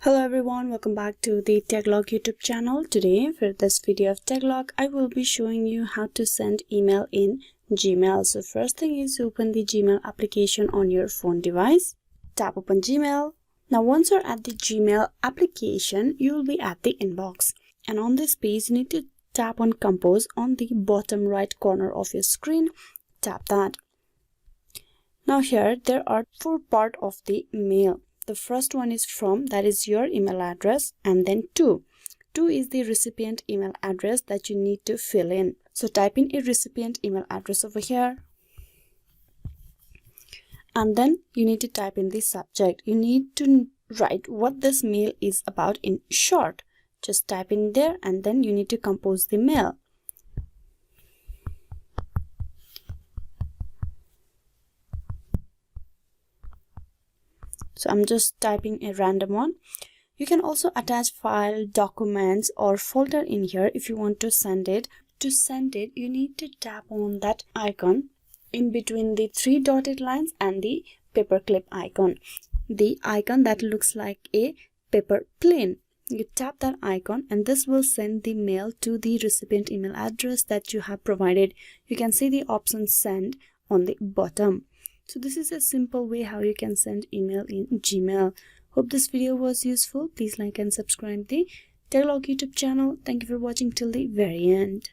Hello everyone, welcome back to the Techlog YouTube channel. Today for this video of Techlog, I will be showing you how to send email in Gmail. So first thing is open the Gmail application on your phone device. Tap open Gmail. Now once you're at the Gmail application, you will be at the inbox. And on this page, you need to tap on Compose on the bottom right corner of your screen. Tap that. Now here there are 4 parts of the mail. The first one is from, that is your email address, and then to. To is the recipient email address that you need to fill in. So type in a recipient email address over here. And then you need to type in the subject. You need to write what this mail is about in short. Just type in there and then you need to compose the mail. So I'm just typing a random one. You can also attach file, documents or folder in here if you want to send it. To send it, you need to tap on that icon in between the 3 dotted lines and the paperclip icon. The icon that looks like a paper plane. You tap that icon and this will send the mail to the recipient email address that you have provided. You can see the option send on the bottom. So this is a simple way how you can send email in Gmail. Hope this video was useful. Please like and subscribe the Techlog YouTube channel. Thank you for watching till the very end.